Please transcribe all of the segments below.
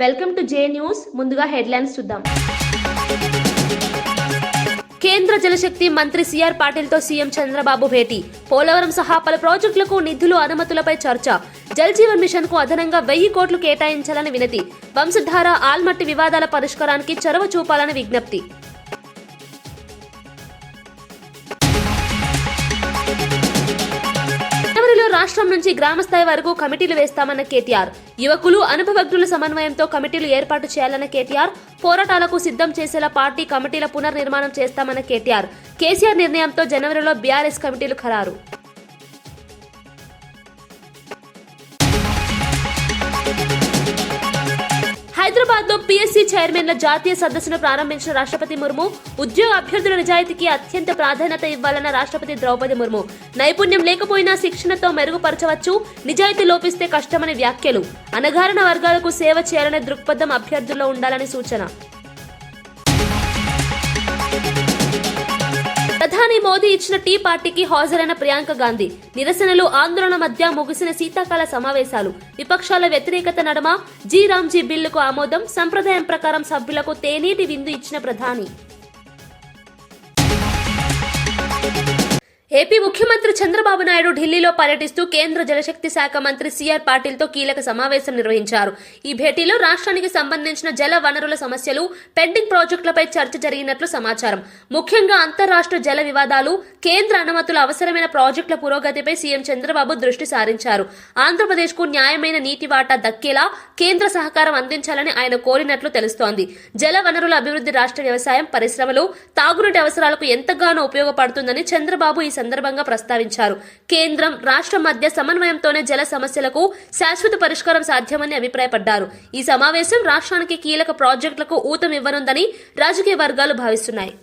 Welcome to J news. ముందుగా headlines చూద్దాం. కేంద్ర జలశక్తి మంత్రి సిఆర్ పాటిల్తో సీఎం చంద్రబాబు భేటీ. పోలవరం సహా పలు ప్రాజెక్టులకు నిధులు అనుమతులపై చర్చ. జల్ జీవన్ మిషన్ కు అదనంగా 1000 కోట్లు కేటాయించాలని వినతి. వంశధార ఆల్మట్టి వివాదాల పరిష్కారానికి చొరవ చూపాలని విజ్ఞప్తి. రాష్ట్రం నుంచి గ్రామ స్థాయి వరకు కమిటీలు వేస్తామన్న కేటీఆర్. యువకులు అనుభవజ్ఞుల సమన్వయంతో కమిటీలు ఏర్పాటు చేయాలన్న కేటీఆర్. పోరాటాలకు సిద్ధం చేసేలా పార్టీ కమిటీల పునర్నిర్మాణం చేస్తామన్న కేటీఆర్. కేసీఆర్ నిర్ణయంతో జనవరిలో బీఆర్ఎస్ కమిటీలు ఖరారు. హైదరాబాద్ లో పీఎస్సీ చైర్మన్ల జాతీయ సదస్సును ప్రారంభించిన రాష్ట్రపతి ముర్ము. ఉద్యోగ అభ్యర్థుల నిజాయితీకి అత్యంత ప్రాధాన్యత ఇవ్వాలన్న రాష్ట్రపతి ద్రౌపది ముర్ము. నైపుణ్యం లేకపోయినా శిక్షణతో మెరుగుపరచవచ్చు, నిజాయితీ లోపిస్తే కష్టమని వ్యాఖ్యలు. అణగారిన వర్గాలకు సేవ చేయాలనే దృక్పథం అభ్యర్థుల్లో ఉండాలని సూచన. ప్రధాని మోదీ ఇచ్చిన టీ పార్టీకి హాజరైన ప్రియాంక గాంధీ. నిరసనలు ఆందోళన మధ్య ముగిసిన శీతాకాల సమావేశాలు. విపక్షాల వ్యతిరేకత నడుమ జీ బిల్లుకు ఆమోదం. సంప్రదాయం ప్రకారం సభ్యులకు తేనీటి విందు ఇచ్చిన ప్రధాని. ఏపీ ముఖ్యమంత్రి చంద్రబాబు నాయుడు ఢిల్లీలో పర్యటిస్తూ కేంద్ర జలశక్తి శాఖ మంత్రి సిఆర్ పాటిల్తో కీలక సమావేశం నిర్వహించారు. ఈ భేటీలో రాష్ట్రానికి సంబంధించిన జల వనరుల సమస్యలు, పెండింగ్ ప్రాజెక్టులపై చర్చ జరిగినట్లు సమాచారం. ముఖ్యంగా అంతర్రాష్ట్ర జల వివాదాలు, కేంద్ర అనుమతులు, అవసరమైన ప్రాజెక్టుల పురోగతిపై సీఎం చంద్రబాబు దృష్టి సారించారు. ఆంధ్రప్రదేశ్ కు న్యాయమైన నీటి వాటా దక్కేలా కేంద్ర సహకారం అందించాలని ఆయన కోరినట్లు తెలుస్తోంది. జల వనరుల అభివృద్ధి రాష్ట్ర వ్యవసాయం, పరిశ్రమలు, తాగునీటి అవసరాలకు ఎంతగానో ఉపయోగపడుతుందని చంద్రబాబు ఈ సందర్భంగా ప్రస్తావించారు. కేంద్రం, రాష్ట్రం మధ్య సమన్వయంతోనే జల సమస్యలకు శాశ్వత పరిష్కారం సాధ్యమని అభిప్రాయపడ్డారు. ఈ సమావేశం రాష్ట్రానికి కీలక ప్రాజెక్టులకు ఊతం ఇవ్వనుందని రాజకీయ వర్గాలు భావిస్తున్నాయి.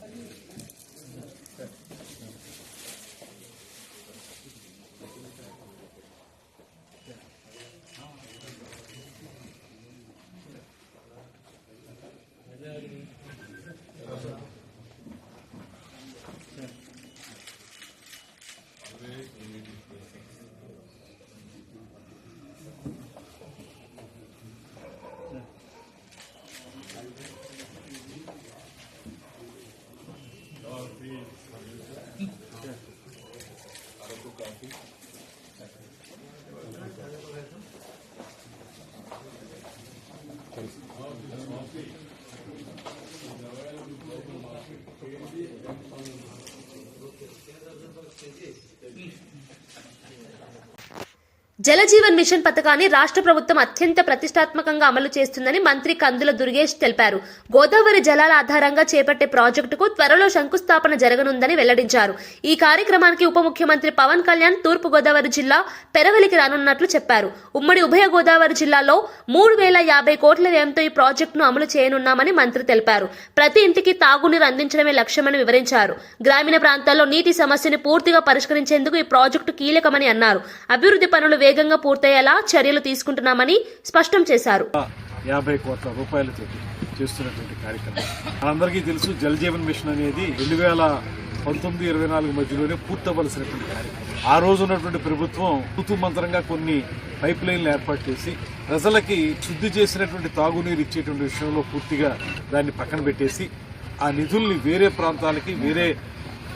జల జీవన్ మిషన్ పథకాన్ని రాష్ట్ర ప్రభుత్వం అత్యంత ప్రతిష్టాత్మకంగా అమలు చేస్తుందని మంత్రి కందుల దుర్గేష్ తెలిపారు. గోదావరి జలాల ఆధారంగా చేపట్టే ప్రాజెక్టుకు త్వరలో శంకుస్థాపన జరగనుందని వెల్లడించారు. ఈ కార్యక్రమానికి ఉప ముఖ్యమంత్రి పవన్ కళ్యాణ్ తూర్పు గోదావరి జిల్లా పెరవలికి రానున్నట్లు చెప్పారు. ఉమ్మడి ఉభయ గోదావరి జిల్లాలో 3050 కోట్ల వ్యయంతో ఈ ప్రాజెక్టును అమలు చేయనున్నామని మంత్రి తెలిపారు. ప్రతి ఇంటికి తాగునీరు అందించడమే లక్ష్యమని వివరించారు. గ్రామీణ ప్రాంతాల్లో నీటి సమస్యను పూర్తిగా పరిష్కరించేందుకు ఈ ప్రాజెక్టు కీలకమని అన్నారు. అభివృద్ధి పనులు వేగంగా పూర్తయ్యేలా చర్యలు తీసుకుంటున్నామని స్పష్టం చేశారు. 50 కోట్ల రూపాయలతో చేస్తున్నటువంటి కార్యక్రమం మనందరికీ తెలుసు. జల్ జీవన్ మిషన్ అనేది 2019-24 మధ్యలోనే పూర్తవలసినటువంటి కార్యక్రమం. ఆ రోజు ఉన్నటువంటి ప్రభుత్వం ఋతుమంతరంగా కొన్ని పైప్ లైన్లు ఏర్పాటు చేసి ప్రజలకి శుద్ధి చేసినటువంటి తాగునీరు ఇచ్చేటువంటి విషయంలో పూర్తిగా దాన్ని పక్కన పెట్టేసి ఆ నిధుల్ని వేరే ప్రాంతాలకి, వేరే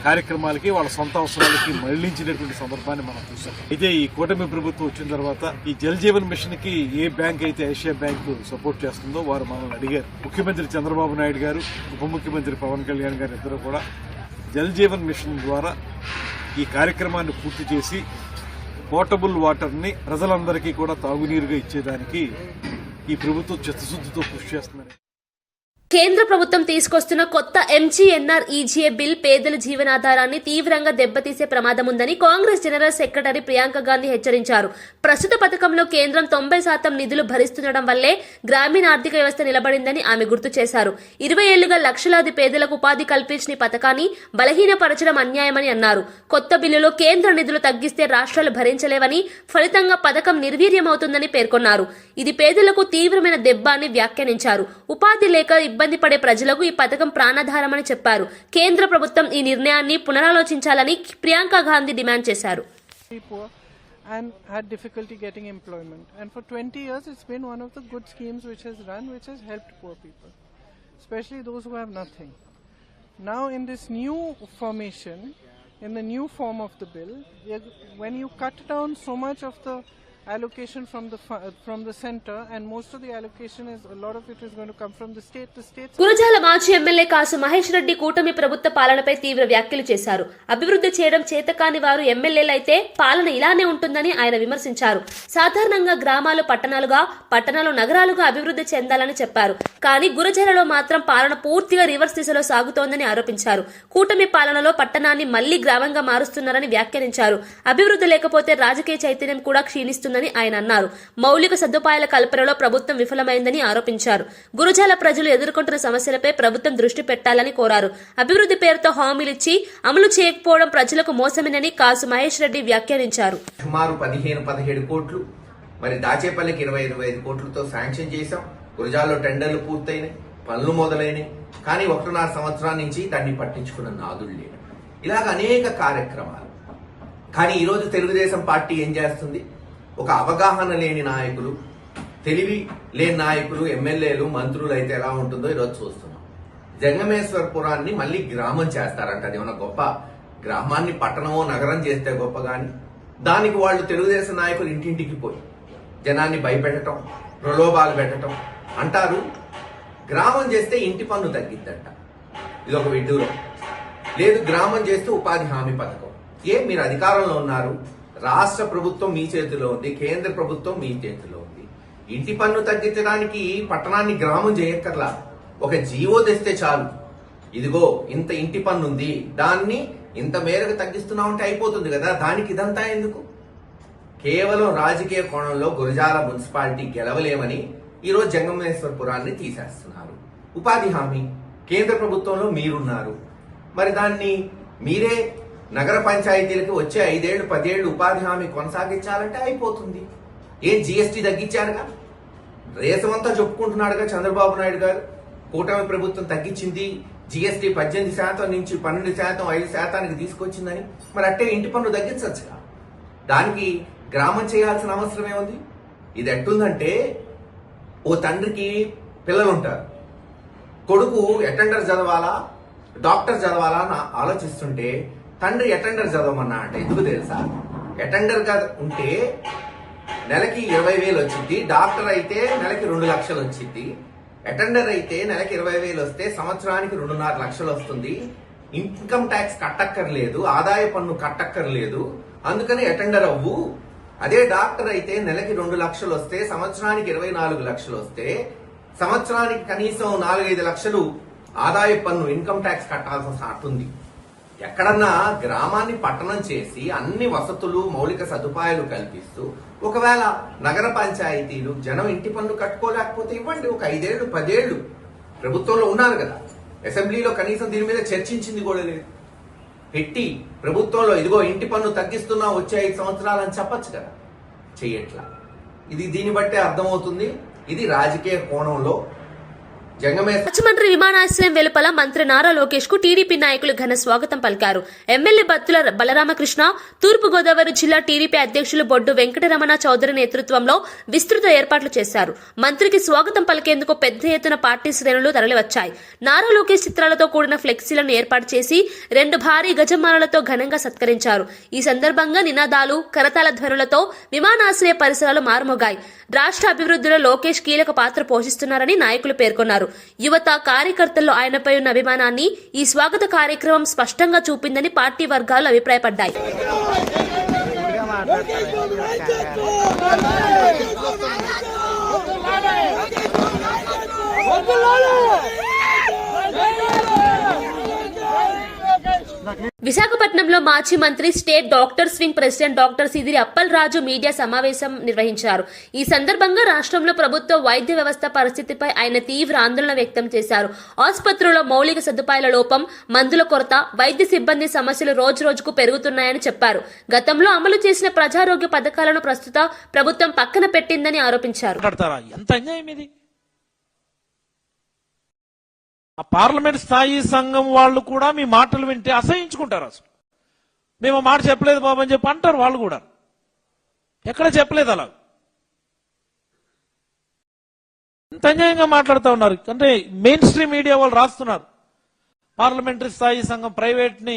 కార్యక్రమాలకి, వాళ్ళ సొంత అవసరాలకి మళ్లించినటువంటి సందర్భాన్ని మనం చూసాం. అయితే ఈ కూటమి ప్రభుత్వం వచ్చిన తర్వాత ఈ జల్ జీవన్ మిషన్ కి ఏ బ్యాంక్ అయితే ఏషియా బ్యాంకు సపోర్ట్ చేస్తుందో వారు మనల్ని అడిగారు. ముఖ్యమంత్రి చంద్రబాబు నాయుడు గారు, ఉప ముఖ్యమంత్రి పవన్ కళ్యాణ్ గారు ఇద్దరు కూడా జల్ జీవన్ మిషన్ ద్వారా ఈ కార్యక్రమాన్ని పూర్తి చేసి పోర్టబుల్ వాటర్ ని ప్రజలందరికీ కూడా తాగునీరుగా ఇచ్చేదానికి ఈ ప్రభుత్వం చిత్తశుద్ధితో కృషి చేస్తున్నారు. కేంద్ర ప్రభుత్వం తీసుకొస్తున్న కొత్త MGNREGA బిల్ పేదల జీవనాధారాన్ని తీవ్రంగా దెబ్బతీసే ప్రమాదం ఉందని కాంగ్రెస్ జనరల్ సెక్రటరీ ప్రియాంక గాంధీ హెచ్చరించారు. ప్రస్తుత పథకంలో కేంద్రం 90% నిధులు భరిస్తుండడం వల్లే గ్రామీణ ఆర్థిక వ్యవస్థ నిలబడిందని ఆమె గుర్తు చేశారు. 20 ఏళ్లుగా లక్షలాది పేదలకు ఉపాధి కల్పించిన ఈ పథకాన్ని బలహీనపరచడం అన్యాయమని అన్నారు. కొత్త బిల్లులో కేంద్ర నిధులు తగ్గిస్తే రాష్ట్రాలు భరించలేవని, ఫలితంగా పథకం నిర్వీర్యమవుతుందని పేర్కొన్నారు. ఇది పేదలకు తీవ్రమైన దెబ్బ అని వ్యాఖ్యానించారు. ఉపాధి లేక ఇబ్బంది పడే ప్రజలకు ఈ పథకం ప్రాణాధారమని చెప్పారు. కేంద్ర ప్రభుత్వం ఈ నిర్ణయాన్ని పునరాలోచించాలని ప్రియాంక గాంధీ డిమాండ్ చేశారు. and had difficulty getting employment. And for 20 years, it's been one of the good schemes which has run, which has helped poor people, especially those who have nothing. Now, in this new formation, in the new form of the bill, when you cut down so much of the allocation from the center, and most of the allocation is, a lot of it is going to come from the states. Gurajala మాజీ MLA కాసు మహేష్ రెడ్డి కూటమి ప్రభుత్వ పాలనపై తీవ్ర వ్యాఖ్యలు చేశారు. అభివృద్ధి చేయడం చేతకాని వారు ఎమ్మెల్యేలైతే పాలన ఇలానే ఉంటుందని ఆయన విమర్శించారు. సాధారణంగా గ్రామాలు పట్టణాలుగా, పట్టణాలు నగరాలుగా అభివృద్ధి చెందాలని చెప్పారు. కానీ గురజాలలో మాత్రం పాలన పూర్తిగా రివర్స్ దిశలో సాగుతోందని ఆరోపించారు. కూటమి పాలనలో పట్టణాన్ని మళ్లీ గ్రామంగా మారుస్తున్నారని వ్యాఖ్యానించారు. అభివృద్ధి లేకపోతే రాజకీయ చైతన్యం కూడా క్షీణిస్తుంది ఆయన అన్నారు. మౌలిక సదుపాయాల కల్పనలో ప్రభుత్వం విఫలమైందని ఆరోపించారు. గురజాల ప్రజలు ఎదుర్కొంటున్న సమస్యలపై ప్రభుత్వం దృష్టి పెట్టాలని కోరారు. అభివృద్ధి పేరుతో హామీలిచ్చి అమలు చేయకపోవడం ప్రజలకు మోసమేనని కాసు మహేష్ రెడ్డి వ్యాఖ్యానించారు. సుమారు 15-17 కోట్లు, మరి దాచేపల్లికి 20-25 కోట్లతో శాంక్షన్ చేశాం. గురజాల్లో టెండర్లు పూర్తయినాయి, పనులు మొదలైనవి. కానీ 1.5 సంవత్సరాల నుంచి దాన్ని పట్టించుకున్న నాదులు లేడు. ఇలాగ అనేక కార్యక్రమాలు. కానీ ఈరోజు తెలుగుదేశం పార్టీ ఏం చేస్తుంది? ఒక అవగాహన లేని నాయకులు, తెలివి లేని నాయకులు, ఎమ్మెల్యేలు, మంత్రులు అయితే ఎలా ఉంటుందో ఈరోజు చూస్తున్నాం. జంగమేశ్వరపురాన్ని మళ్ళీ గ్రామం చేస్తారంట. అది ఏమన్నా గొప్ప? గ్రామాన్ని పట్టణమో నగరం చేస్తే గొప్ప. గాని దానికి వాళ్ళు తెలుగుదేశం నాయకులు ఇంటింటికి పోయి జనాన్ని భయపెట్టడం, ప్రలోభాలు పెట్టడం అంటారు. గ్రామం చేస్తే ఇంటి పన్ను తగ్గిద్దంట. ఇది ఒక విడ్డూరం. లేదు, గ్రామం చేస్తే ఉపాధి హామీ పథకం. మీరు అధికారంలో ఉన్నారు, రాష్ట్ర ప్రభుత్వం మీ చేతిలో ఉంది, కేంద్ర ప్రభుత్వం మీ చేతిలో ఉంది. ఇంటి పన్ను తగ్గించడానికి పట్టణాన్ని గ్రామం చేయక్కర్లా, ఒక జీవో తెస్తే చాలు. ఇదిగో ఇంత ఇంటి పన్ను ఉంది, దాన్ని ఇంత మేరకు తగ్గిస్తున్నామంటే అయిపోతుంది కదా. దానికి ఇదంతా ఎందుకు? కేవలం రాజకీయ కోణంలో గురజాల మున్సిపాలిటీ గెలవలేమని ఈరోజు జంగమేశ్వరపురాన్ని తీసేస్తున్నారు. ఉపాధి హామీ కేంద్ర ప్రభుత్వంలో మీరున్నారు, మరి దాన్ని మీరే నగర పంచాయతీలకు వచ్చే 5-10 ఏళ్లు ఉపాధి హామీ కొనసాగించాలంటే అయిపోతుంది. ఏం జీఎస్టీ తగ్గించారుగా? దేశమంతా చెప్పుకుంటున్నాడుగా చంద్రబాబు నాయుడు గారు, కూటమి ప్రభుత్వం తగ్గించింది, జీఎస్టీ 18% నుంచి 12%, 5%కి తీసుకొచ్చిందని. మరి అట్టే ఇంటి పన్ను తగ్గించచ్చుగా. దానికి గ్రామం చేయాల్సిన అవసరం ఏముంది? ఇది ఎట్టుందంటే, ఓ తండ్రికి పిల్లలుంటారు, కొడుకు అటెండర్ చదవాలా డాక్టర్ చదవాలా అని ఆలోచిస్తుంటే తండ్రి అటెండర్ చదవమన్నా అంటే ఎందుకు తెలుసా? అటెండర్ గా ఉంటే నెలకి 20,000 వచ్చింది, డాక్టర్ అయితే నెలకి 2 లక్షలు వచ్చింది. అటెండర్ అయితే నెలకి 20,000 వస్తే సంవత్సరానికి 2.5 లక్షలు వస్తుంది. ఇన్కమ్ ట్యాక్స్ కట్టక్కర్లేదు, ఆదాయ పన్ను కట్టక్కర్లేదు, అందుకని అటెండర్ అవ్వు. అదే డాక్టర్ అయితే నెలకి 2 లక్షలు వస్తే సంవత్సరానికి 24 లక్షలు వస్తే సంవత్సరానికి కనీసం 4-5 లక్షలు ఆదాయ పన్ను ఇన్కమ్ ట్యాక్స్ కట్టాల్సిన ఉంటుంది. ఎక్కడన్నా గ్రామాన్ని పట్టణం చేసి అన్ని వసతులు, మౌలిక సదుపాయాలు కల్పిస్తూ ఒకవేళ నగర పంచాయతీలు జనం ఇంటి పన్ను కట్టుకోలేకపోతే ఇవ్వండి. ఒక 5-10 ఏళ్లు ప్రభుత్వంలో ఉన్నారు కదా, అసెంబ్లీలో కనీసం దీని మీద చర్చించింది కూడా లేదు. పెట్టి ప్రభుత్వంలో ఇదిగో ఇంటి పన్ను తగ్గిస్తున్నా వచ్చే 5 సంవత్సరాలు అని చెప్పచ్చు కదా, చెయ్యట్లా. ఇది దీన్ని బట్టే అర్థమవుతుంది ఇది రాజకీయ కోణంలో ముఖ్యమంత్రి విమానాశ్రయం వెలుపల మంత్రి నారా లోకేష్ కు టీడీపీ నాయకులు ఘన స్వాగతం పలికారు. ఎమ్మెల్యే బత్తుల బలరామకృష్ణ, తూర్పు గోదావరి జిల్లా టీడీపీ అధ్యక్షులు బొడ్డు వెంకటరమణ చౌదరి నేతృత్వంలో విస్తృత ఏర్పాట్లు చేశారు. మంత్రికి స్వాగతం పలికేందుకు పెద్ద ఎత్తున పార్టీ శ్రేణులు తరలివచ్చాయి. నారా లోకేష్ చిత్రాలతో కూడిన ఫ్లెక్సీలను ఏర్పాటు చేసి 2 భారీ గజమాలలతో ఘనంగా సత్కరించారు. ఈ సందర్భంగా నినాదాలు, కరతాళ ధ్వనులతో విమానాశ్రయ పరిసరాలు మారుమోగాయి. రాష్ట్ర అభివృద్ధిలో లోకేష్ కీలక పాత్ర పోషిస్తున్నారని నాయకులు పేర్కొన్నారు. యువత, కార్యకర్తల్లో ఆయనపై ఉన్న అభిమానాన్ని ఈ స్వాగత కార్యక్రమం స్పష్టంగా చూపిందని పార్టీ వర్గాలు అభిప్రాయపడ్డాయి. విశాఖపట్నంలో మాజీ మంత్రి, state doctors wing president doctor Sidiri Appalaraju media సమావేశం నిర్వహించారు. ఈ సందర్భంగా రాష్ట్రంలో ప్రభుత్వ వైద్య వ్యవస్థ పరిస్థితిపై ఆయన తీవ్ర ఆందోళన వ్యక్తం చేశారు. ఆసుపత్రుల్లో మౌలిక సదుపాయాల లోపం, మందుల కొరత, వైద్య సిబ్బంది సమస్యలు రోజురోజుకు పెరుగుతున్నాయని చెప్పారు. గతంలో అమలు చేసిన ప్రజారోగ్య పథకాలను ప్రస్తుత ప్రభుత్వం పక్కన పెట్టిందని ఆరోపించారు. ఆ పార్లమెంట్ స్థాయి సంఘం వాళ్ళు కూడా మీ మాటలు వింటే అసహించుకుంటారు. అసలు మేము మాట చెప్పలేదు బాబు అని చెప్పి అంటారు వాళ్ళు కూడా. ఎక్కడ చెప్పలేదు అలా. ఇంత అన్యాయంగా మాట్లాడుతూ ఉన్నారు. అంటే మెయిన్ స్ట్రీమ్ మీడియా వాళ్ళు రాస్తున్నారు, పార్లమెంటరీ స్థాయి సంఘం ప్రైవేట్ ని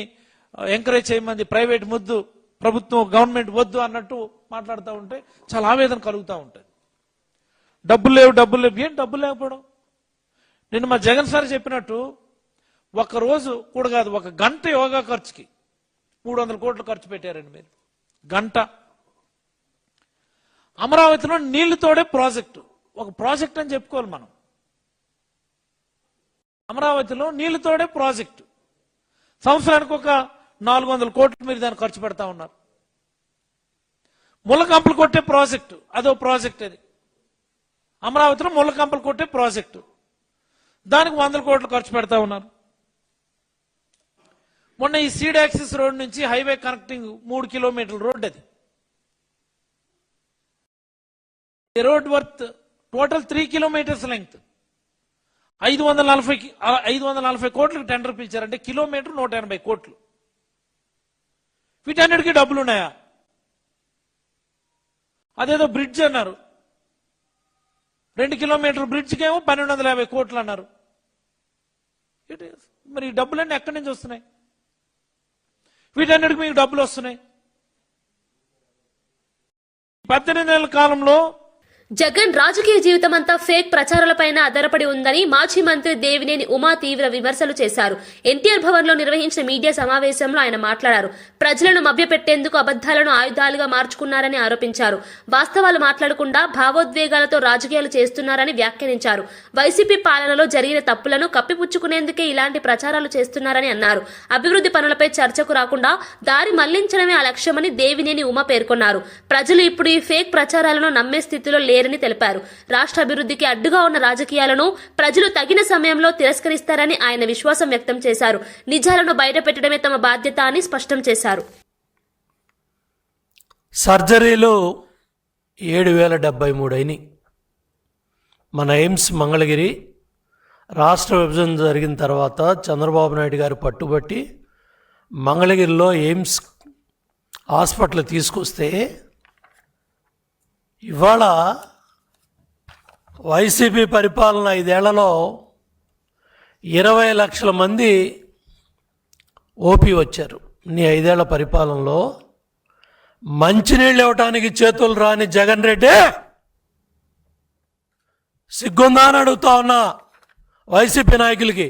ఎంకరేజ్ చేయమంది, ప్రైవేట్ ముద్దు, ప్రభుత్వం గవర్నమెంట్ వద్దు అన్నట్టు మాట్లాడుతూ ఉంటే చాలా ఆవేదన కలుగుతూ ఉంటుంది. డబ్బులు లేవు, ఏం డబ్బులు లేకపోవడం? నిన్న మా జగన్ సార్ చెప్పినట్టు ఒక రోజు కూడా కాదు, ఒక గంట యోగా ఖర్చుకి 300 కోట్లు ఖర్చు పెట్టారండి మీరు. గంట. అమరావతిలో నీళ్లు తోడే ప్రాజెక్టు, ఒక ప్రాజెక్ట్ అని చెప్పుకోవాలి మనం. అమరావతిలో నీళ్లు తోడే ప్రాజెక్టు, సంవత్సరానికి ఒక 400 కోట్లు మీరు దాన్ని ఖర్చు పెడతా ఉన్నారు. ముళ్ళకంపలు కొట్టే ప్రాజెక్టు, అదో ప్రాజెక్ట్. అది అమరావతిలో ముళ్ళకంపలు కొట్టే ప్రాజెక్టు, దానికి 100 కోట్లు ఖర్చు పెడతా ఉన్నారు. మొన్న ఈ సీడ్ యాక్సిస్ రోడ్ నుంచి హైవే కనెక్టింగ్ 3 కిలోమీటర్ల రోడ్, అది road worth total 3 kilometres length, 540 కోట్లకు టెండర్ పిలిచారంటే కిలోమీటర్ 180 కోట్లు. వీటన్నిటికీ డబ్బులు ఉన్నాయా? అదేదో బ్రిడ్జ్ అన్నారు, 2 కిలోమీటర్ బ్రిడ్జ్కి ఏమో 1250 కోట్లు అన్నారు. మరి ఈ డబ్బులన్నీ ఎక్కడి నుంచి వస్తున్నాయి? వీటన్నిటికి మీకు డబ్బులు వస్తున్నాయి. 18 నెలల కాలంలో జగన్ రాజకీయ జీవితం అంతా ఫేక్ ప్రచారాలపైన ఆధారపడి ఉందని మాజీ మంత్రి దేవినేని ఉమా తీవ్ర విమర్శలు చేశారు. ఎన్టీఆర్ భవన్ లో నిర్వహించిన మీడియా సమావేశంలో ఆయన మాట్లాడారు. ప్రజలను మభ్యపెట్టేందుకు అబద్దాలను ఆయుధాలుగా మార్చుకున్నారని ఆరోపించారు. వాస్తవాలు మాట్లాడకుండా భావోద్వేగాలతో రాజకీయాలు చేస్తున్నారని వ్యాఖ్యానించారు. వైసీపీ పాలనలో జరిగిన తప్పులను కప్పిపుచ్చుకునేందుకే ఇలాంటి ప్రచారాలు చేస్తున్నారని అన్నారు. అభివృద్ధి పనులపై చర్చకు రాకుండా దారి మళ్లించడమే ఆ లక్ష్యమని దేవినేని ఉమా పేర్కొన్నారు. ప్రజలు ఇప్పుడు ఈ ఫేక్ ప్రచారాలను నమ్మే స్థితిలో లేరని తెలిపారు. రాష్ట్ర అభివృద్ధికి అడ్డుగా ఉన్న రాజకీయాలను ప్రజలు తగిన సమయంలో తిరస్కరిస్తారని ఆయన విశ్వాసం వ్యక్తం చేశారు. నిజాలను బయటపెట్టడమే తమ బాధ్యత అని స్పష్టం చేశారు. సర్జరీలు 7073 అయినాయి. మన ఎయిమ్స్ మంగళగిరి రాష్ట్ర విభజన జరిగిన తర్వాత చంద్రబాబు నాయుడు గారు పట్టుబట్టి మంగళగిరిలో ఎయిమ్స్ హాస్పిటల్ తీసుకొస్తే ఇవాళ వైసీపీ పరిపాలన 5 ఏళ్లలో 20 లక్షల మంది ఓపీ వచ్చారు. నీ 5 ఏళ్ల పరిపాలనలో మంచినీళ్ళు ఇవ్వటానికి చేతులు రాని జగన్ రెడ్డి సిగ్గుందా అని అడుగుతా ఉన్నా వైసీపీ నాయకులకి.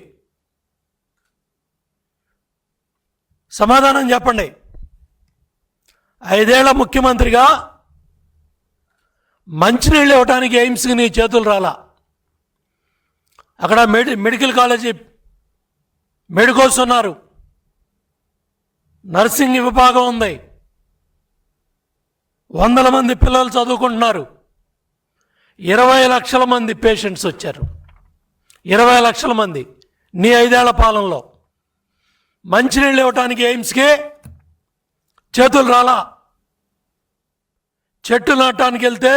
సమాధానం చెప్పండి. 5 ఏళ్ల ముఖ్యమంత్రిగా మంచినీళ్ళు ఇవ్వటానికి ఎయిమ్స్కి నీ చేతులు రాలా. అక్కడ మెడికల్ కాలేజీ మెడికోస్ ఉన్నారు, నర్సింగ్ విభాగం ఉంది, 100 మంది పిల్లలు చదువుకుంటున్నారు, 20 లక్షల మంది పేషెంట్స్ వచ్చారు. 20 లక్షల మంది నీ 5 ఏళ్ల పాలనలో. మంచినీళ్ళు ఇవ్వటానికి ఎయిమ్స్కి చేతులు రాలా. చెట్టు నాటడానికి వెళ్తే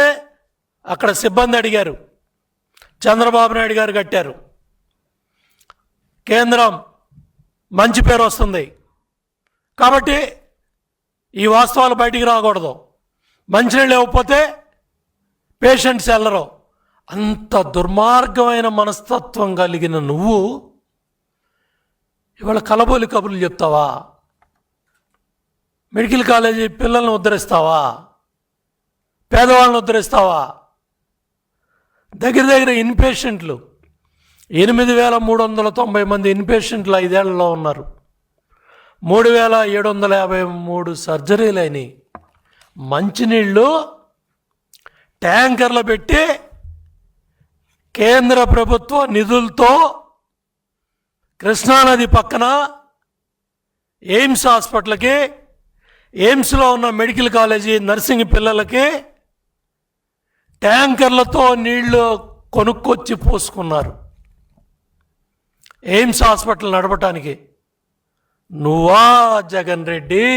అక్కడ సిబ్బంది అడిగారు, చంద్రబాబు నాయుడు గారు కట్టారు. కేంద్రం మంచి పేరు వస్తుంది కాబట్టి ఈ వాస్తవాలు బయటికి రాకూడదు. మంచినీళ్ళు ఇవ్వకపోతే పేషెంట్స్ వెళ్ళరు. అంత దుర్మార్గమైన మనస్తత్వం కలిగిన నువ్వు ఇవాళ కలబోలి కబుర్లు చెప్తావా? మెడికల్ కాలేజీ పిల్లల్ని ఉద్ధరిస్తావా? పేదవాళ్ళని ఉద్ధరిస్తావా? దగ్గర ఇన్పేషెంట్లు 8390 మంది ఇన్పేషెంట్లు 5 ఏళ్లలో ఉన్నారు. 3753 సర్జరీలు అయినాయి. మంచినీళ్ళు ట్యాంకర్లు పెట్టి కేంద్ర ప్రభుత్వ నిధులతో కృష్ణానది పక్కన ఎయిమ్స్ హాస్పిటల్కి, ఎయిమ్స్లో ఉన్న మెడికల్ కాలేజీ నర్సింగ్ పిల్లలకి ట్యాంకర్లతో నీళ్లు కొనుక్కొచ్చి పోసుకున్నారు ఎయిమ్స్ హాస్పిటల్ నడపటానికి. నువ్వా జగన్ రెడ్డి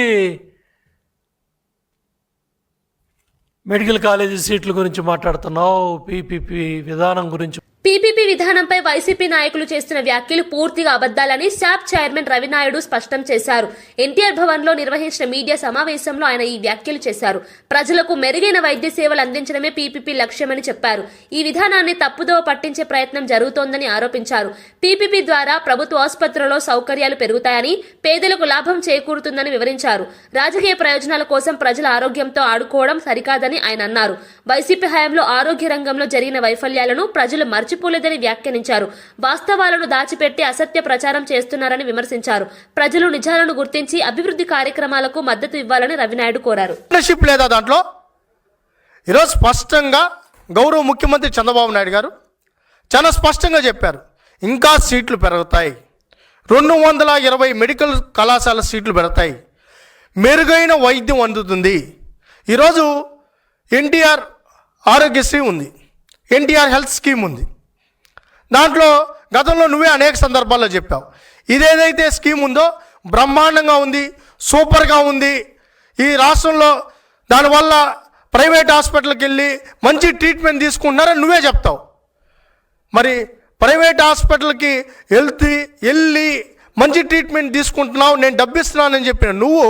మెడికల్ కాలేజీ సీట్ల గురించి మాట్లాడుతున్నావు, పీపీపీ విధానం గురించి పీపీపీ విధానంపై వైసీపీ నాయకులు చేస్తున్న వ్యాఖ్యలు పూర్తిగా అబద్దాలని శాప్ చైర్మన్ రవినాయుడు స్పష్టం చేశారు. ఎన్టీఆర్ భవన్ లో నిర్వహించిన మీడియా సమావేశంలో ఆయన ఈ వ్యాఖ్యలు చేశారు. ప్రజలకు మెరుగైన వైద్య సేవలు అందించడమే పీపీపీ లక్ష్యమని చెప్పారు. ఈ విధానాన్ని తప్పుదోవ పట్టించే ప్రయత్నం జరుగుతోందని ఆరోపించారు. పీపీపీ ద్వారా ప్రభుత్వ ఆసుపత్రుల్లో సౌకర్యాలు పెరుగుతాయని, పేదలకు లాభం చేకూరుతుందని వివరించారు. రాజకీయ ప్రయోజనాల కోసం ప్రజల ఆరోగ్యంతో ఆడుకోవడం సరికాదని ఆయన అన్నారు. వైసీపీ హయాంలో ఆరోగ్య రంగంలో జరిగిన వైఫల్యాలను ప్రజలు మర్చిపోలేదని వ్యాఖ్యానించారు. వాస్తవాలను దాచిపెట్టి అసత్య ప్రచారం చేస్తున్నారని విమర్శించారు. ప్రజలు నిజాలను గుర్తించి అభివృద్ధి కార్యక్రమాలకు మద్దతు ఇవ్వాలని రవినాయుడు కోరారు. పార్ట్నర్షిప్ లేదా దాంట్లో ఈరోజు స్పష్టంగా గౌరవ ముఖ్యమంత్రి చంద్రబాబు నాయుడు గారు చాలా స్పష్టంగా చెప్పారు, ఇంకా సీట్లు పెరుగుతాయి, 220 మెడికల్ కళాశాల సీట్లు పెడతాయి, మెరుగైన వైద్యం అందుతుంది. ఈరోజు ఎన్టీఆర్ ఆరోగ్యశ్రీ ఉంది, ఎన్టీఆర్ హెల్త్ స్కీమ్ ఉంది. దాంట్లో గతంలో నువ్వే అనేక సందర్భాల్లో చెప్పావు, ఇదేదైతే స్కీమ్ ఉందో బ్రహ్మాండంగా ఉంది, సూపర్గా ఉంది. ఈ రాష్ట్రంలో దానివల్ల ప్రైవేట్ హాస్పిటల్కి వెళ్ళి మంచి ట్రీట్మెంట్ తీసుకుంటున్నారని నువ్వే చెప్తావు. మరి ప్రైవేట్ హాస్పిటల్కి వెళ్ళి మంచి ట్రీట్మెంట్ తీసుకుంటున్నావు, నేను డబ్బిస్తున్నానని చెప్పిన నువ్వు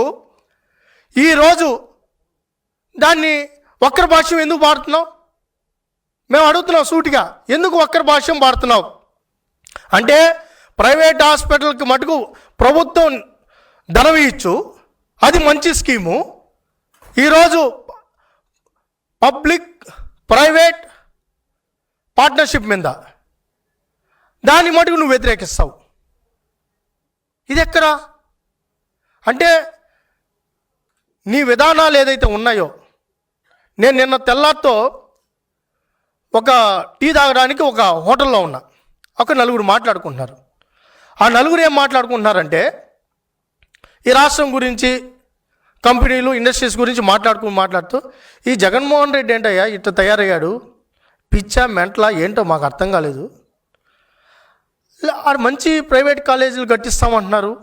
ఈరోజు దాన్ని వక్ర భాష్యం ఎందుకు వాడుతున్నావు? మేము అడుగుతున్నాం సూటిగా, ఎందుకు వక్ర భాష్యం వాడుతున్నావు? అంటే ప్రైవేట్ హాస్పిటల్కి మటుకు ప్రభుత్వం ధనం ఇచ్చు, అది మంచి స్కీము. ఈరోజు పబ్లిక్ ప్రైవేట్ పార్ట్నర్షిప్ మీద దాన్ని మటుకు నువ్వు వ్యతిరేకిస్తావు. ఇది ఎక్కడా? అంటే నీ విధానాలు ఏదైతే ఉన్నాయో, నేను నిన్న తెల్లారితో ఒక టీ తాగడానికి ఒక హోటల్లో ఉన్నా, ఒక నలుగురు మాట్లాడుకుంటున్నారు. ఆ నలుగురు ఏం మాట్లాడుకుంటున్నారంటే ఈ రాష్ట్రం గురించి, కంపెనీలు, ఇండస్ట్రీస్ గురించి మాట్లాడుతూ ఈ జగన్మోహన్ రెడ్డి ఏంటయ్యా ఇట్లా తయారయ్యాడు, పిచ్చా మెంటలా ఏంటో మాకు అర్థం కాలేదు, మంచి ప్రైవేట్ కాలేజీలు కట్టిస్తామంటున్నారు,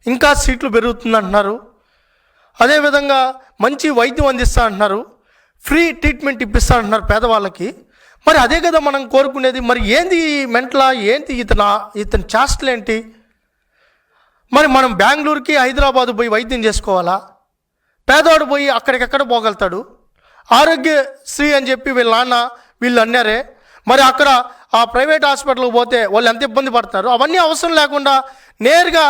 ఇంకా సీట్లు పెరుగుతుందంటున్నారు, అదేవిధంగా మంచి వైద్యం అందిస్తా అంటున్నారు, ఫ్రీ ట్రీట్మెంట్ ఇప్పిస్తా అంటున్నారు పేదవాళ్ళకి. మరి అదే కదా మనం కోరుకునేది. మరి ఏంది మెంటలా, ఏంటి ఇతని చేష్టలు ఏంటి? మరి మనం బెంగళూరుకి, హైదరాబాద్ పోయి వైద్యం చేసుకోవాలా? పేదవాడు పోయి అక్కడికెక్కడ పోగలుగుతాడు? ఆరోగ్యశ్రీ అని చెప్పి వీళ్ళ నాన్న వీళ్ళు అన్నారే, మరి అక్కడ ఆ ప్రైవేట్ హాస్పిటల్కి పోతే వాళ్ళు ఎంత ఇబ్బంది పడతారు? అవన్నీ అవసరం లేకుండా నేరుగా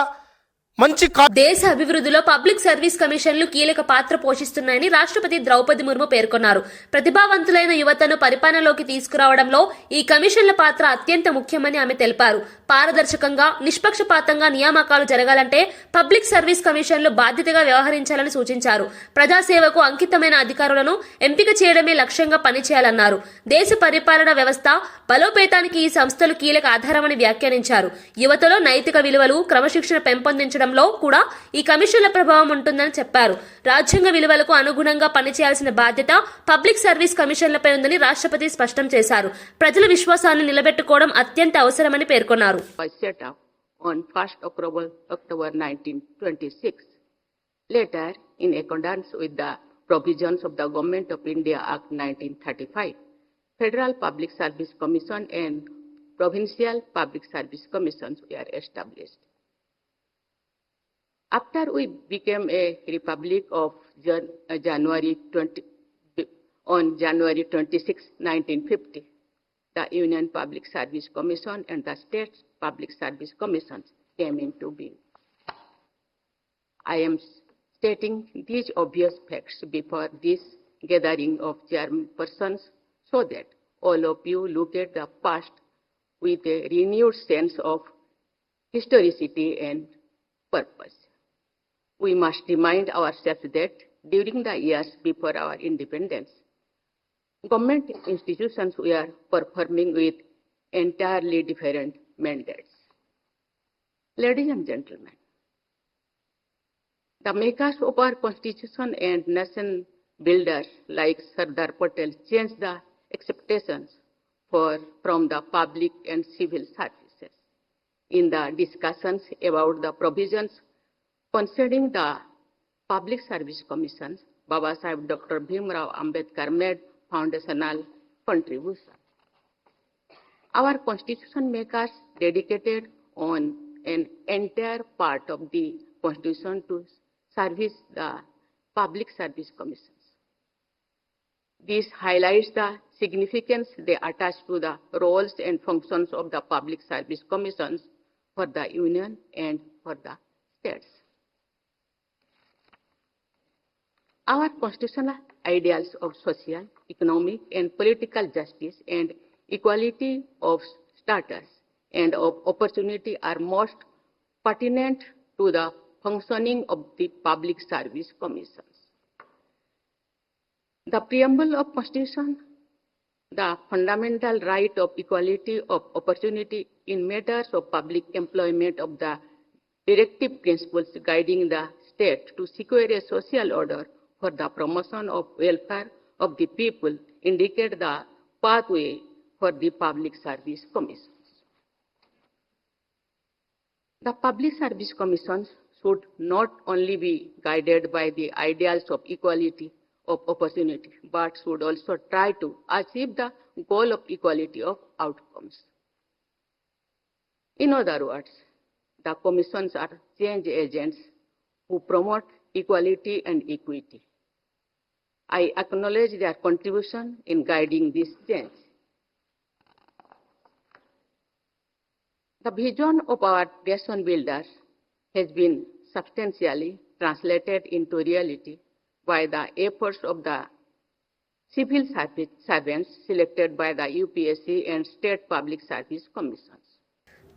మంచి దేశ అభివృద్ధిలో పబ్లిక్ సర్వీస్ కమిషన్లు కీలక పాత్ర పోషిస్తున్నాయని రాష్ట్రపతి ద్రౌపది ముర్ము పేర్కొన్నారు. ప్రతిభావంతులైన యువతను పరిపాలనలోకి తీసుకురావడంలో ఈ కమిషన్ల పాత్ర అత్యంత ముఖ్యమని ఆమె తెలిపారు. పారదర్శకంగా, నిష్పక్షపాతంగా నియామకాలు జరగాలంటే పబ్లిక్ సర్వీస్ కమిషన్లు బాధ్యతగా వ్యవహరించాలని సూచించారు. ప్రజాసేవకు అంకితమైన అధికారులను ఎంపిక చేయడమే లక్ష్యంగా పనిచేయాలన్నారు. దేశ పరిపాలన వ్యవస్థ బలోపేతానికి ఈ సంస్థలు కీలక ఆధారమని వ్యాఖ్యానించారు. యువతలో నైతిక విలువలు, క్రమశిక్షణ పెంపొందించడంలో కూడా ఈ కమిషన్ల ప్రభావం ఉంటుందని చెప్పారు. రాజ్యాంగ విలువలకు అనుగుణంగా పనిచేయాల్సిన బాధ్యత పబ్లిక్ సర్వీస్ కమిషన్లపై ఉందని రాష్ట్రపతి స్పష్టం చేశారు. ప్రజల విశ్వాసాన్ని నిలబెట్టుకోవడం అత్యంత అవసరమని పేర్కొన్నారు. Was set up on 1st October 1926. Later, in accordance with the provisions of the Government of India Act 1935, Federal Public Service Commission and Provincial Public Service Commissions were established. After we became a republic of January 26, 1950, the Union Public Service Commission and the State Public Service Commissions came into being. I am stating these obvious facts before this gathering of chairpersons so that all of you look at the past with a renewed sense of historicity and purpose. We must remind ourselves that during the years before our independence, government institutions were performing with entirely different mandates. Ladies and gentlemen, the makers of our constitution and nation builders like Sardar Patel changed the expectations from the public and civil services. In the discussions about the provisions concerning the Public Service Commissions, Baba Sahib Dr. Bhimrao Ambedkar made foundational contribution. Our constitution makers dedicated on an entire part of the constitution to service the public service commissions. This highlights the significance they attach to the roles and functions of the public service commissions for the union and for the states. Our constitutional ideals of social, economic, and political justice and equality of status and of opportunity are most pertinent to the functioning of the public service commissions. The preamble of Constitution, the fundamental right of equality of opportunity in matters of public employment of the directive principles guiding the state to secure a social order for the promotion of welfare of the people indicate the pathway for the public service commissions. The public service commissions should not only be guided by the ideals of equality of opportunity, but should also try to achieve the goal of equality of outcomes. In other words, the commissions are change agents who promote equality and equity. I acknowledge their contribution in guiding this change. The vision of our nation builders has been substantially translated into reality by the efforts of the civil servants selected by the UPSC and state public service commissions.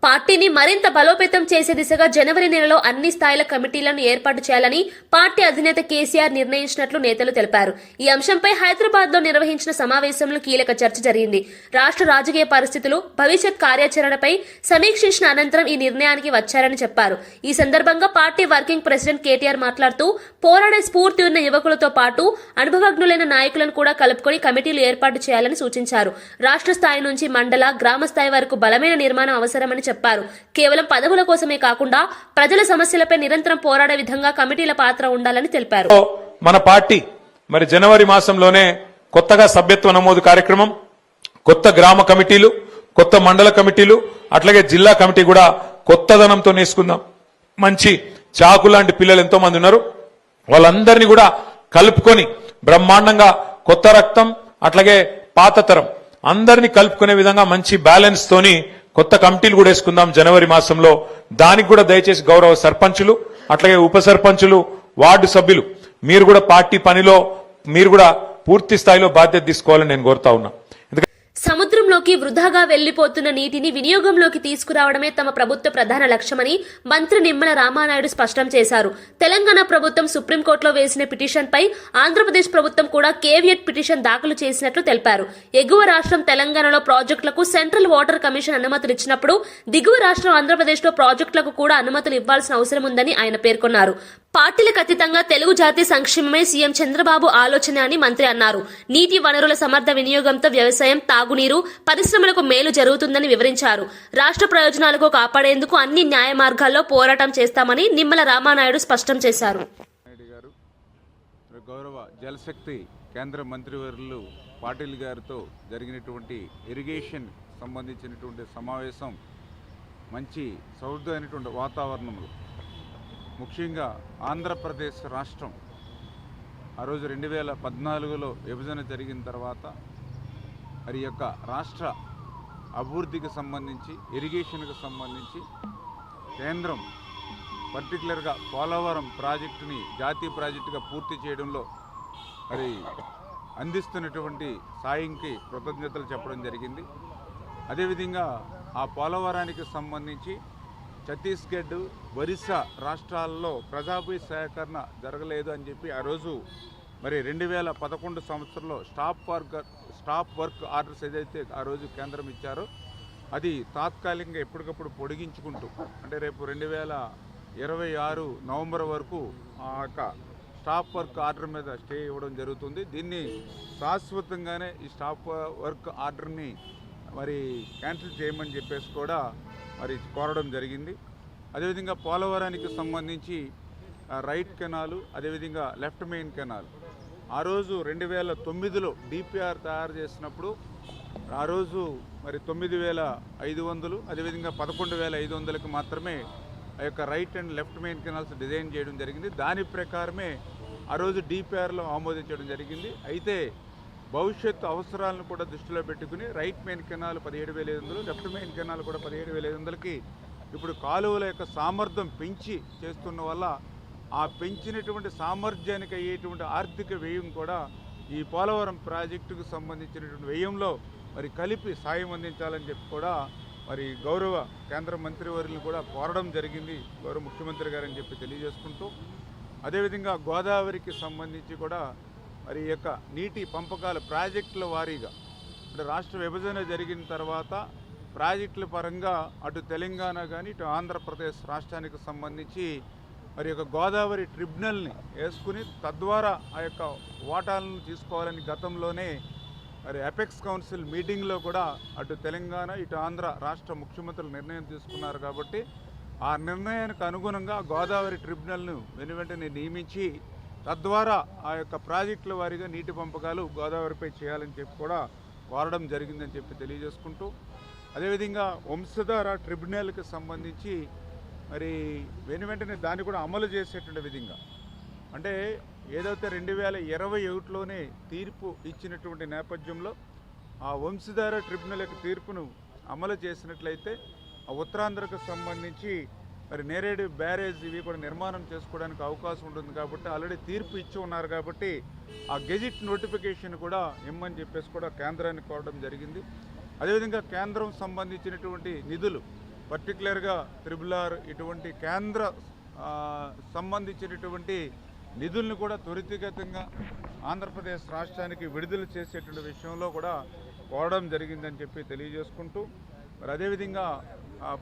పార్టీని మరింత బలోపేతం చేసే దిశగా జనవరి నెలలో అన్ని స్థాయిల కమిటీలను ఏర్పాటు చేయాలని పార్టీ అధినేత కేసీఆర్ నిర్ణయించినట్లు నేతలు తెలిపారు. ఈ అంశంపై హైదరాబాద్ లో నిర్వహించిన సమావేశంలో కీలక చర్చ జరిగింది. రాష్ట్ర రాజకీయ పరిస్థితులు, భవిష్యత్ కార్యాచరణపై సమీక్షించిన అనంతరం ఈ నిర్ణయానికి వచ్చారని చెప్పారు. ఈ సందర్భంగా పార్టీ వర్కింగ్ ప్రెసిడెంట్ కేటీఆర్ మాట్లాడుతూ పోరాడే స్ఫూర్తి ఉన్న యువకులతో పాటు అనుభవజ్ఞులైన నాయకులను కూడా కలుపుకొని కమిటీలు ఏర్పాటు చేయాలని సూచించారు. రాష్ట్ర స్థాయి నుంచి మండల, గ్రామ స్థాయి వరకు బలమైన నిర్మాణం అవసరమని చెప్పారు. కేవలం పదవుల కోసమే కాకుండా ప్రజల సమస్యలపై నిరంతరం పోరాడే విధంగా కమిటీల పాత్ర ఉండాలని తెలిపారు. మన పార్టీ మరి జనవరి మాసంలోనే కొత్తగా సభ్యత్వ నమోదు కార్యక్రమం, కొత్త గ్రామ కమిటీలు, కొత్త మండల కమిటీలు, అట్లాగే జిల్లా కమిటీ కూడా కొత్తదనంతో నేసుకుందాం. మంచి చాకు లాంటి పిల్లలు ఎంతో మంది ఉన్నారు. వాళ్ళందరినీ కూడా కలుపుకొని బ్రహ్మాండంగా కొత్త రక్తం అట్లాగే పాత తరం అందరినీ కలుపుకునే విధంగా మంచి బ్యాలెన్స్ తోని కొత్త కమిటీలు కూడా వేసుకుందాం జనవరి మాసంలో. దానికి కూడా దయచేసి గౌరవ సర్పంచులు అట్లాగే ఉప సర్పంచులు, వార్డు సభ్యులు మీరు కూడా పార్టీ పనిలో మీరు కూడా పూర్తి స్థాయిలో బాధ్యత తీసుకోవాలని నేను కోరుతా ఉన్నా. సముద్రంలోకి వృధాగా వెళ్లిపోతున్న నీటిని వినియోగంలోకి తీసుకురావడమే తమ ప్రభుత్వ ప్రధాన లక్ష్యమని మంత్రి నిమ్మల రామానాయుడు స్పష్టం చేశారు. తెలంగాణ ప్రభుత్వం సుప్రీంకోర్టులో వేసిన పిటిషన్పై ఆంధ్రప్రదేశ్ ప్రభుత్వం కూడా కేవియట్ పిటిషన్ దాఖలు చేసినట్లు తెలిపారు. ఎగువ రాష్ట్రం తెలంగాణలో ప్రాజెక్టులకు సెంట్రల్ వాటర్ కమిషన్ అనుమతులు ఇచ్చినప్పుడు దిగువ రాష్ట్రం ఆంధ్రప్రదేశ్లో ప్రాజెక్టులకు కూడా అనుమతులు ఇవ్వాల్సిన అవసరం ఉందని ఆయన పేర్కొన్నారు. పార్టీలకు అతీతంగా తెలుగు జాతి సంక్షేమమే సీఎం చంద్రబాబు ఆలోచన అని మంత్రి అన్నారు. నీటి వనరుల సమర్థ వినియోగంతో వ్యవసాయం, తాగునీరు, పరిశ్రమలకు మేలు జరుగుతుందని వివరించారు. రాష్ట్ర ప్రయోజనాలకు కాపాడేందుకు అన్ని న్యాయ మార్గాల్లో పోరాటం చేస్తామని నిమ్మల రామానాయుడు స్పష్టం చేశారు. గౌరవ జలశక్తి కేంద్ర మంత్రివర్యులు పాటిల్ గారితో జరిగినటువంటి ఇరిగేషన్ సంబంధించినటువంటి సమావేశం మంచి సౌహృదమైనటువంటి వాతావరణంలో, ముఖ్యంగా ఆంధ్రప్రదేశ్ రాష్ట్రం ఆ రోజు 2014లో విభజన జరిగిన తర్వాత మరి యొక్క రాష్ట్ర అభివృద్ధికి సంబంధించి, ఇరిగేషన్కి సంబంధించి కేంద్రం పర్టికులర్గా పోలవరం ప్రాజెక్టుని జాతీయ ప్రాజెక్టుగా పూర్తి చేయడంలో మరి అందిస్తున్నటువంటి సాయంకి కృతజ్ఞతలు చెప్పడం జరిగింది. అదేవిధంగా ఆ పోలవరానికి సంబంధించి ఛత్తీస్గఢ్, ఒరిస్సా రాష్ట్రాల్లో ప్రజాభి సేకరణ జరగలేదు అని చెప్పి ఆ రోజు మరి 2011 సంవత్సరంలో స్టాప్ వర్క్ ఆర్డర్స్ ఏదైతే ఆ రోజు కేంద్రం ఇచ్చారో అది తాత్కాలికంగా ఎప్పటికప్పుడు పొడిగించుకుంటూ, అంటే రేపు 2026 నవంబర్ వరకు ఆ యొక్క స్టాప్ వర్క్ ఆర్డర్ మీద స్టే ఇవ్వడం జరుగుతుంది. దీన్ని శాశ్వతంగానే ఈ స్టాప్ వర్క్ ఆర్డర్ని మరి క్యాన్సిల్ చేయమని చెప్పేసి కూడా మరి కోరడం జరిగింది. అదేవిధంగా పోలవరానికి సంబంధించి రైట్ కెనాలు, అదేవిధంగా లెఫ్ట్ మెయిన్ కెనాల్ ఆ రోజు 2009లో డిపిఆర్ తయారు చేసినప్పుడు ఆ రోజు మరి 9,500 అదేవిధంగా 11,500కి మాత్రమే ఆ యొక్క right and left main canals design చేయడం జరిగింది. దాని ప్రకారమే ఆ రోజు డిపిఆర్లో ఆమోదించడం జరిగింది. అయితే భవిష్యత్తు అవసరాలను కూడా దృష్టిలో పెట్టుకుని right main canal 17,500, left main canal కూడా 17,500కి ఇప్పుడు కాలువల యొక్క సామర్థ్యం పెంచి చేస్తున్న వల్ల ఆ పెంచినటువంటి సామర్థ్యానికి అయ్యేటువంటి ఆర్థిక వ్యయం కూడా ఈ పోలవరం ప్రాజెక్టుకు సంబంధించినటువంటి వ్యయంలో మరి కలిపి సాయం అందించాలని చెప్పి కూడా మరి గౌరవ కేంద్ర మంత్రివర్యులు కూడా కోరడం జరిగింది, గౌరవ ముఖ్యమంత్రి గారని చెప్పి తెలియజేసుకుంటూ, అదేవిధంగా గోదావరికి సంబంధించి కూడా మరి ఈ యొక్క నీటి పంపకాల ప్రాజెక్టుల వారీగా అంటే రాష్ట్ర విభజన జరిగిన తర్వాత ప్రాజెక్టుల పరంగా అటు తెలంగాణ కానీ ఇటు ఆంధ్రప్రదేశ్ రాష్ట్రానికి సంబంధించి మరి యొక్క గోదావరి ట్రిబ్యునల్ని వేసుకుని తద్వారా ఆ యొక్క వాటాలను తీసుకోవాలని గతంలోనే మరి అపెక్స్ కౌన్సిల్ మీటింగ్లో కూడా అటు తెలంగాణ ఇటు ఆంధ్ర రాష్ట్ర ముఖ్యమంత్రులు నిర్ణయం తీసుకున్నారు. కాబట్టి ఆ నిర్ణయానికి అనుగుణంగా గోదావరి ట్రిబ్యునల్ను వెనువెంటనే నియమించి తద్వారా ఆ యొక్క ప్రాజెక్టుల వారీగా నీటి పంపకాలు గోదావరిపై చేయాలని చెప్పి కూడా కోరడం జరిగిందని చెప్పి తెలియజేసుకుంటూ, అదేవిధంగా వంశధార ట్రిబ్యునల్కి సంబంధించి మరి వెనువెంటనే దాన్ని కూడా అమలు చేసేటువంటి విధంగా అంటే ఏదైతే 2021లోనే తీర్పు ఇచ్చినటువంటి నేపథ్యంలో ఆ వంశధార ట్రిబ్యునల్ యొక్క తీర్పును అమలు చేసినట్లయితే ఆ ఉత్తరాంధ్రకు సంబంధించి మరి నేరేడు బ్యారేజ్ ఇవి కూడా నిర్మాణం చేసుకోవడానికి అవకాశం ఉంటుంది. కాబట్టి ఆల్రెడీ తీర్పు ఇచ్చి ఉన్నారు కాబట్టి ఆ గెజిట్ నోటిఫికేషన్ కూడా ఇమ్మని చెప్పేసి కూడా కేంద్రాన్ని కోరడం జరిగింది. అదేవిధంగా కేంద్రం సంబంధించినటువంటి నిధులు పర్టికులర్గా RRR ఇటువంటి కేంద్ర సంబంధించినటువంటి నిధులను కూడా త్వరితగతంగా ఆంధ్రప్రదేశ్ రాష్ట్రానికి విడుదల చేసేటువంటి విషయంలో కూడా కోరడం జరిగిందని చెప్పి తెలియజేసుకుంటూ, మరి అదేవిధంగా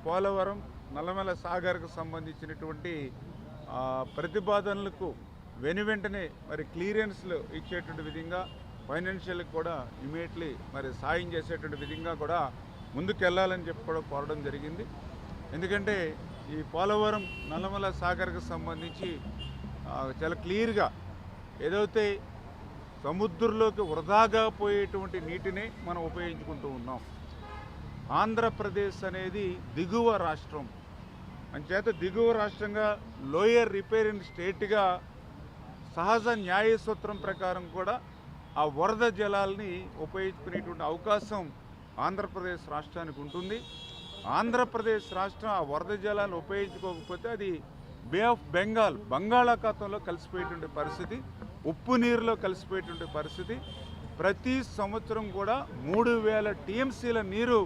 పోలవరం నల్లమల సాగర్కు సంబంధించినటువంటి ప్రతిపాదనలకు వెనువెంటనే మరి క్లియరెన్స్లు ఇచ్చేటువంటి విధంగా ఫైనాన్షియల్కి కూడా ఇమీడియట్లీ మరి సాయం చేసేటువంటి విధంగా కూడా ముందుకెళ్లాలని చెప్పి కూడా కోరడం జరిగింది. ఎందుకంటే ఈ పోలవరం నల్లమల సాగర్కు సంబంధించి చాలా క్లియర్గా ఏదైతే సముద్రంలోకి వృధాగా పోయేటువంటి నీటిని మనం ఉపయోగించుకుంటూ ఉన్నాం. ఆంధ్రప్రదేశ్ అనేది దిగువ రాష్ట్రం అంచేత దిగువ రాష్ట్రంగా లోయర్ రిపేరింగ్ స్టేట్గా సహజ న్యాయ సూత్రం ప్రకారం కూడా ఆ వరద జలాల్ని ఉపయోగించుకునేటువంటి అవకాశం ఆంధ్రప్రదేశ్ రాష్ట్రానికి ఉంటుంది. ఆంధ్రప్రదేశ్ రాష్ట్రం ఆ వరద జలాలను ఉపయోగించుకోకపోతే అది బే ఆఫ్ బెంగాల్ బంగాళాఖాతంలో కలిసిపోయేటువంటి పరిస్థితి, ఉప్పు నీరులో కలిసిపోయేటువంటి పరిస్థితి. ప్రతి సంవత్సరం కూడా 3000 టీఎంసీల నీరు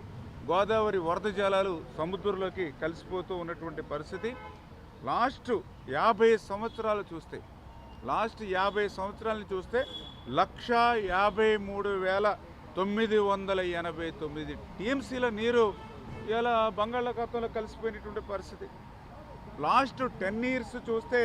గోదావరి వరద జలాలు సముద్రంలోకి కలిసిపోతూ ఉన్నటువంటి పరిస్థితి. లాస్ట్ 50 సంవత్సరాలు చూస్తే 1,53,989 టీఎంసీల నీరు ఇలా బంగాళాఖాతంలో కలిసిపోయినటువంటి పరిస్థితి. లాస్ట్ 10 ఇయర్స్ చూస్తే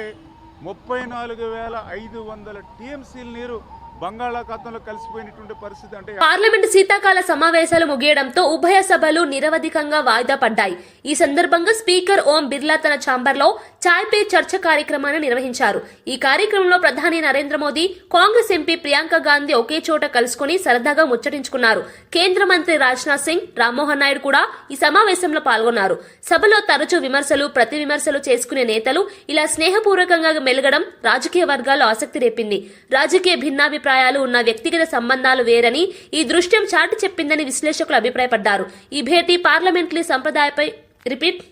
34,500 టీఎంసీల నీరు బంగాళాఖాతంలో కలిసిపోయినటువంటి పరిస్థితి. అంటే పార్లమెంట్ శీతాకాల సమావేశాలు ముగియడంతో ఉభయ సభలు నిరవధికంగా వాయిదా పడ్డాయి. ఈ సందర్భంగా స్పీకర్ ఓం బిర్లా తన ఛాంబర్లో చాయ్ పే చర్చ కార్యక్రమాన్ని నిర్వహించారు. ఈ కార్యక్రమంలో ప్రధాని నరేంద్ర మోదీ, కాంగ్రెస్ ఎంపీ ప్రియాంక గాంధీ ఒకే చోట కలుసుకుని సరదాగా ముచ్చటించుకున్నారు. కేంద్ర మంత్రి రాజ్నాథ్ సింగ్, రామ్మోహన్ నాయుడు కూడా ఈ సమావేశంలో పాల్గొన్నారు. సభలో తరచూ విమర్శలు, ప్రతి విమర్శలు చేసుకునే నేతలు ఇలా స్నేహపూర్వకంగా మెలగడం రాజకీయ వర్గాల్లో ఆసక్తి రేపింది. రాజకీయ భిన్నాభిప్రాయాలు ఉన్న వ్యక్తిగత సంబంధాలు వేరని ఈ దృశ్యం చాటి చెప్పిందని విశ్లేషకులు అభిప్రాయపడ్డారు. ఈ భేటీ పార్లమెంటరీ సంప్రదాయపై రిపీట్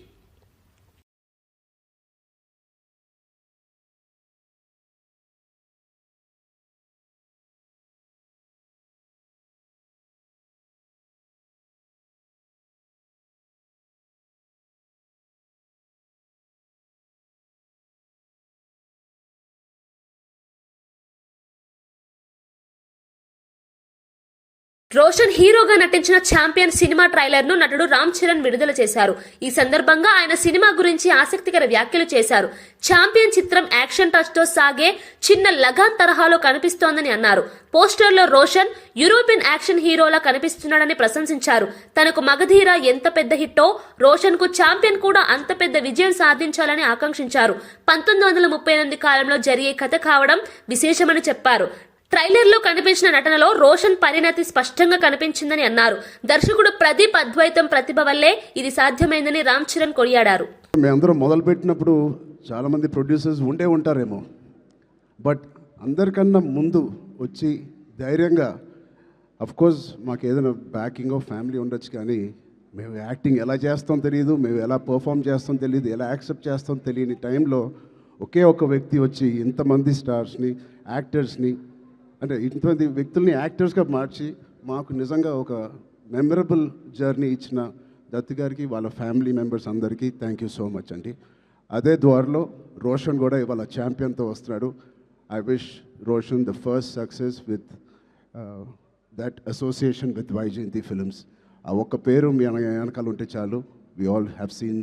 రోషన్ హీరోగా నటించిన ఛాంపియన్ సినిమా ట్రైలర్ ను నటుడు రామ్ చరణ్ విడుదల చేశారు. ఈ సందర్భంగా ఆయన సినిమా గురించి ఆసక్తికర వ్యాఖ్యలు చేశారు. ఛాంపియన్ చిత్రం యాక్షన్ టచ్ తో సాగే చిన్న లగాన్ తరహాలో కనిపిస్తోందని అన్నారు. పోస్టర్లో రోషన్ యూరోపియన్ యాక్షన్ హీరోలా కనిపిస్తున్నాడని ప్రశంసించారు. తనకు మగధీర ఎంత పెద్ద హిట్టో రోషన్ కు ఛాంపియన్ కూడా అంత పెద్ద విజయం సాధించాలని ఆకాంక్షించారు. 1938 కాలంలో జరిగే కథ కావడం విశేషమని చెప్పారు. ట్రైలర్ లో కనిపించిన నటనలో రోషన్ పరిణతి స్పష్టంగా కనిపించిందని అన్నారు. దర్శకుడు ప్రదీప్ అద్వైతం ప్రతిభ వల్లే ఇది సాధ్యమైందని రామ్ చరణ్ కొనియాడారు. మేమందరం మొదలుపెట్టినప్పుడు చాలామంది ప్రొడ్యూసర్స్ ఉండే ఉంటారేమో, బట్ అందరికన్నా ముందు వచ్చి ధైర్యంగా, కోర్స్ మాకు ఏదైనా బ్యాకింగ్ ఆఫ్ ఫ్యామిలీ ఉండొచ్చు, కానీ మేము యాక్టింగ్ ఎలా చేస్తాం తెలియదు, మేము ఎలా పర్ఫామ్ చేస్తాం తెలియదు, ఎలా యాక్సెప్ట్ చేస్తాం తెలియని టైంలో ఒకే ఒక వ్యక్తి వచ్చి ఇంతమంది స్టార్స్ని, యాక్టర్స్ని, అంటే ఇంతమంది వ్యక్తుల్ని యాక్టర్స్గా మార్చి మాకు నిజంగా ఒక మెమరబుల్ జర్నీ ఇచ్చిన దత్తు గారికి, వాళ్ళ ఫ్యామిలీ మెంబర్స్ అందరికీ థ్యాంక్ యూ సో మచ్ అండి. అదే ద్వారలో రోషన్ కూడా ఇవాళ ఛాంపియన్తో వస్తున్నాడు. I wish Roshan the first success with that association with Vyjayanthi films. ఆ ఒక్క పేరు మీ వెనకాల ఉంటే చాలు. We all have seen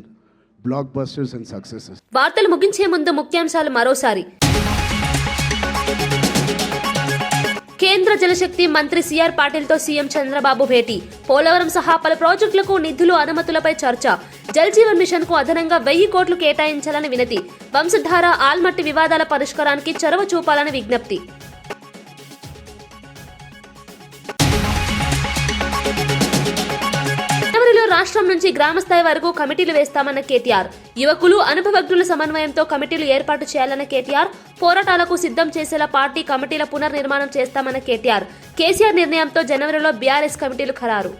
blockbusters and successes. వార్తలు ముగించే ముందు ముఖ్యాంశాలు మరోసారి. కేంద్ర జలశక్తి మంత్రి సిఆర్ పాటిల్ తో సీఎం చంద్రబాబు భేటీ. పోలవరం సహా పలు ప్రాజెక్టులకు నిధులు అనుమతులపై చర్చ. జల్ జీవన్ మిషన్ కు అదనంగా 1000 కోట్లు కేటాయించాలని వినతి. వంశధార ఆల్మట్టి వివాదాల పరిష్కారానికి చొరవ చూపాలని విజ్ఞప్తి. రాష్ట్రం నుంచి గ్రామ స్థాయి వరకు కమిటీలు వేస్తామన్న కేటీఆర్. యువకులు, అనుభవజ్ఞుల సమన్వయంతో కమిటీలు ఏర్పాటు చేయాలన్న కేటీఆర్. పోరాటాలకు సిద్ధం చేసేలా పార్టీ కమిటీల పునర్నిర్మాణం చేస్తామన్న కేటీఆర్. కేసీఆర్ నిర్ణయంతో జనవరిలో బీఆర్ఎస్ కమిటీలు ఖరారు.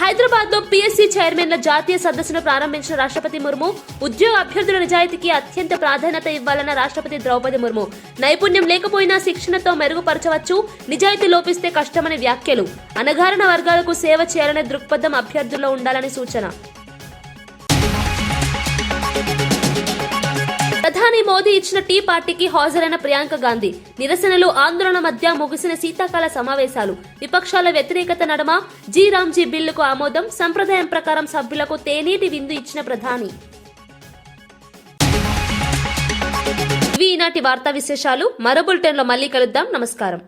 హైదరాబాద్ లో పీఎస్సీ చైర్మన్ల జాతీయ సదస్సును ప్రారంభించిన రాష్ట్రపతి ముర్ము. ఉద్యోగ అభ్యర్థుల నిజాయితీకి అత్యంత ప్రాధాన్యత ఇవ్వాలన్న రాష్ట్రపతి ద్రౌపది ముర్ము. నైపుణ్యం లేకపోయినా శిక్షణతో మెరుగుపరచవచ్చు, నిజాయితీ లోపిస్తే కష్టమని వ్యాఖ్యలు. అణగారిన వర్గాలకు సేవ చేయాలనే దృక్పథం అభ్యర్థుల్లో ఉండాలని సూచన. ప్రధాని మోదీ ఇచ్చిన టీ పార్టీకి హాజరైన ప్రియాంక గాంధీ. నిరసనలు, ఆందోళన మధ్య ముగిసిన శీతాకాల సమావేశాలు. విపక్షాల వ్యతిరేకత నడుమ జీ బిల్లుకు ఆమోదం. సంప్రదాయం ప్రకారం సభ్యులకు తేనీటి విందు ఇచ్చిన ప్రధాని. ఇవి ఈనాటి వార్తా విశేషాలు. మరో బులెటిన్లో మళ్ళీ కలుద్దాం. నమస్కారం.